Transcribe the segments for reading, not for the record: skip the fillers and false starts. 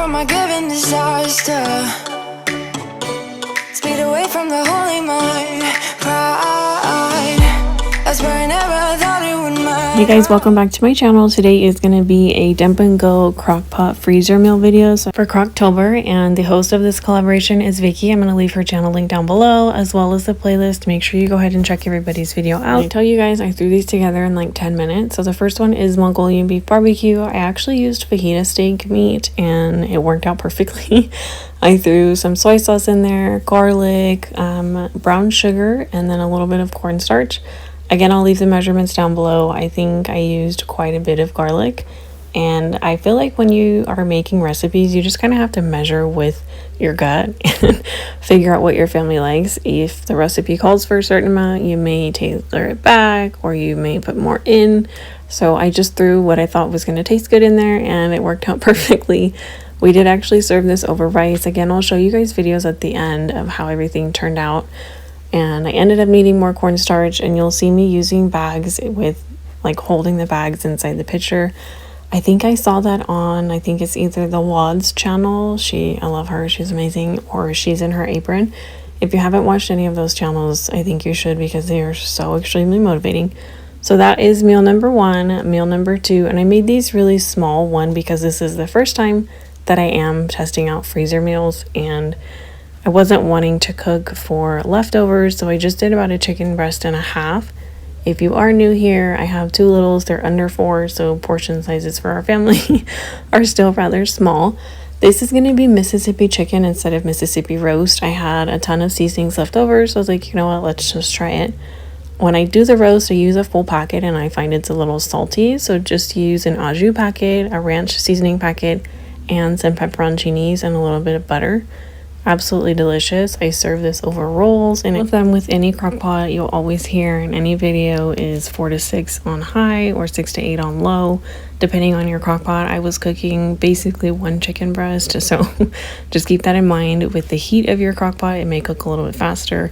from my given disaster. Speed away from the holy mind. Pride. That's where I never thought it would matter. Hey guys, welcome back to my channel. Today is going to be a dump and go crockpot freezer meal video for Crocktober, and the host of this collaboration is Vickie. I'm going to leave her channel link down below as well as the playlist. Make sure you go ahead and check everybody's video out. I tell you guys, I threw these together in like 10 minutes. So the first one is Mongolian Beef BBQ. I actually used fajita steak meat and it worked out perfectly. I threw some soy sauce in there, garlic, brown sugar, and then a little bit of cornstarch. Again, I'll leave the measurements down below. I think I used quite a bit of garlic, and I feel like when you are making recipes, you just kind of have to measure with your gut and figure out what your family likes. If the recipe calls for a certain amount, you may tailor it back or you may put more in. So I just threw what I thought was going to taste good in there, and it worked out perfectly. We did actually serve this over rice. Again, I'll show you guys videos at the end of how everything turned out. And I ended up needing more cornstarch, and you'll see me using bags with like holding the bags inside the pitcher. I think I saw that on, I think it's either the Wad's channel. I love her, she's amazing, or She's in Her Apron. If you haven't watched any of those channels, I think you should, because they are so extremely motivating. So that is meal number one. Meal number two, and I made these really small, one because this is the first time that I am testing out freezer meals, and I wasn't wanting to cook for leftovers, so I just did about a chicken breast and a half. If you are new here, I have two littles. They're under 4, so portion sizes for our family are still rather small. This is going to be Mississippi chicken instead of Mississippi roast. I had a ton of seasonings left over, so I was like, you know what, let's just try it. When I do the roast, I use a full packet, and I find it's a little salty, so just use an au jus packet, a ranch seasoning packet, and some pepperoncinis and a little bit of butter. Absolutely delicious. I serve this over rolls, and with them with any crock pot, you'll always hear in any video is 4 to 6 on high or 6 to 8 on low, depending on your crock pot. I was cooking basically 1 chicken breast, so just keep that in mind. With the heat of your crock pot, it may cook a little bit faster.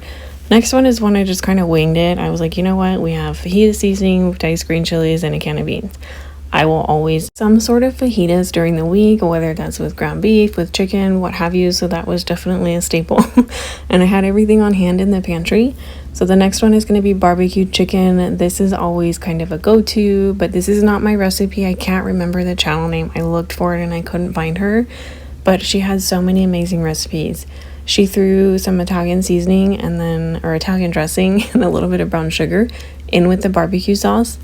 Next one is one I just kind of winged it. I was like, you know what, we have fajita seasoning, diced green chilies, and a can of beans. I will always some sort of fajitas during the week, whether that's with ground beef, with chicken, what have you. So that was definitely a staple. And I had everything on hand in the pantry. So the next one is going to be barbecue chicken. This is always kind of a go-to, but this is not my recipe. I can't remember the channel name. I looked for it and I couldn't find her, but she has so many amazing recipes. She threw some Italian seasoning or Italian dressing and a little bit of brown sugar in with the barbecue sauce.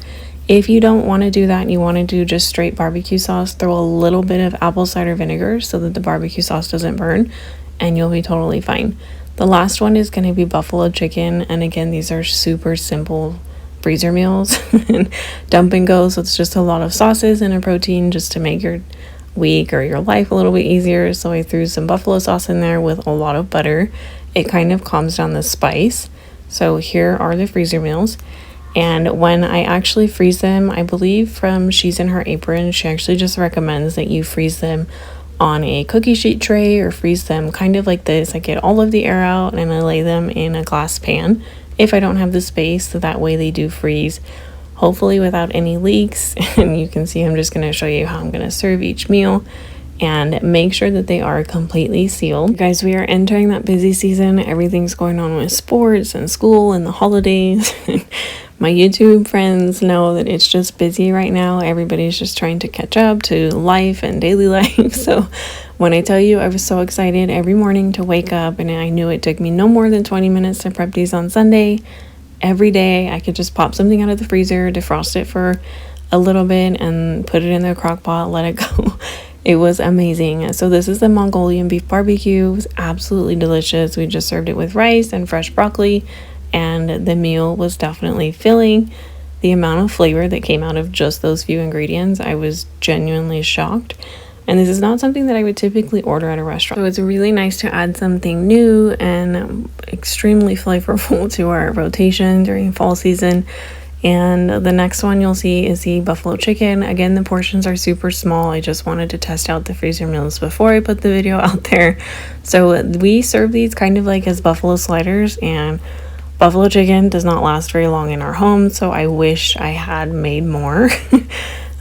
If you don't want to do that and you want to do just straight barbecue sauce, throw a little bit of apple cider vinegar so that the barbecue sauce doesn't burn, and you'll be totally fine. The last one is going to be buffalo chicken, and again, these are super simple freezer meals and dump and go, so it's just a lot of sauces and a protein just to make your week or your life a little bit easier. So I threw some buffalo sauce in there with a lot of butter. It kind of calms down the spice. So here are the freezer meals. And when I actually freeze them, I believe from She's in Her Apron, she actually just recommends that you freeze them on a cookie sheet tray or freeze them kind of like this. I get all of the air out and I lay them in a glass pan if I don't have the space, so that way they do freeze, hopefully without any leaks. And you can see I'm just going to show you how I'm going to serve each meal and make sure that they are completely sealed. Guys, we are entering that busy season. Everything's going on with sports and school and the holidays. My YouTube friends know that it's just busy right now. Everybody's just trying to catch up to life and daily life. So when I tell you I was so excited every morning to wake up, and I knew it took me no more than 20 minutes to prep these on Sunday. Every day I could just pop something out of the freezer, defrost it for a little bit, and put it in the crock pot, let it go. It was amazing. So this is the Mongolian Beef BBQ. It was absolutely delicious. We just served it with rice and fresh broccoli, and the meal was definitely filling. The amount of flavor that came out of just those few ingredients, I was genuinely shocked. And this is not something that I would typically order at a restaurant. So it's really nice to add something new and extremely flavorful to our rotation during fall season. And the next one you'll see is the buffalo chicken. Again, the portions are super small. I just wanted to test out the freezer meals before I put the video out there. So we serve these kind of like as buffalo sliders, and buffalo chicken does not last very long in our home, so I wish I had made more.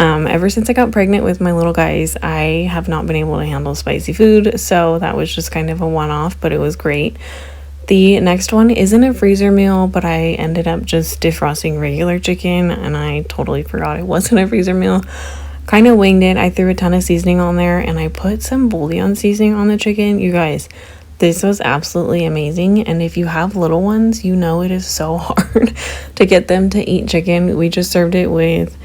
Ever since I got pregnant with my little guys, I have not been able to handle spicy food, so that was just kind of a one-off, but it was great. The next one isn't a freezer meal, but I ended up just defrosting regular chicken, and I totally forgot it wasn't a freezer meal. Kind of winged it. I threw a ton of seasoning on there, and I put some bouillon seasoning on the chicken. You guys, this was absolutely amazing, and if you have little ones, you know it is so hard to get them to eat chicken. We just served it with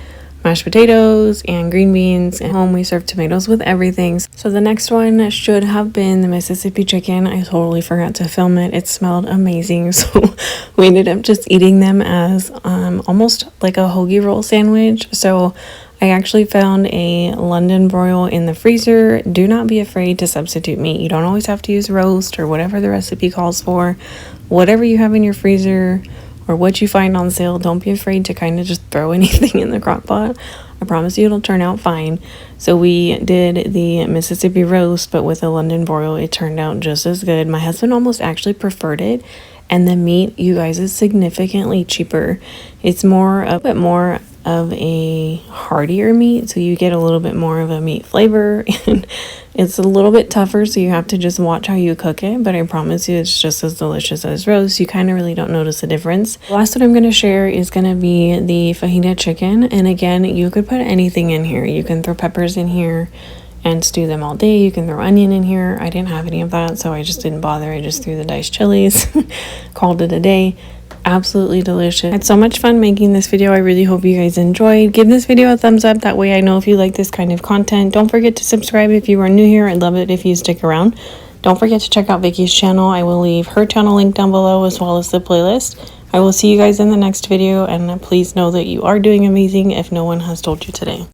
mashed potatoes and green beans. At home we serve tomatoes with everything. So the next one should have been the Mississippi chicken. I totally forgot to film it. It smelled amazing, so we ended up just eating them as almost like a hoagie roll sandwich. So I actually found a London broil in the freezer. Do not be afraid to substitute meat. You don't always have to use roast or whatever the recipe calls for. Whatever you have in your freezer or what you find on sale, don't be afraid to kind of just throw anything in the crock pot. I promise you it'll turn out fine. So we did the Mississippi roast, but with a London broil, it turned out just as good. My husband almost actually preferred it, and the meat, you guys, is significantly cheaper. It's a bit more of a heartier meat, so you get a little bit more of a meat flavor, and it's a little bit tougher, so you have to just watch how you cook it, but I promise you it's just as delicious as roast. You kind of really don't notice the difference. The last one I'm going to share is going to be the fajita chicken, and again, you could put anything in here. You can throw peppers in here and stew them all day. You can throw onion in here. I didn't have any of that, so I just didn't bother. I just threw the diced chilies, called it a day. Absolutely delicious. I had so much fun making this video. I really hope you guys enjoyed. Give this video a thumbs up. That way I know if you like this kind of content. Don't forget to subscribe if you are new here. I'd love it if you stick around. Don't forget to check out Vickie's channel. I will leave her channel link down below as well as the playlist. I will see you guys in the next video, and please know that you are doing amazing if no one has told you today.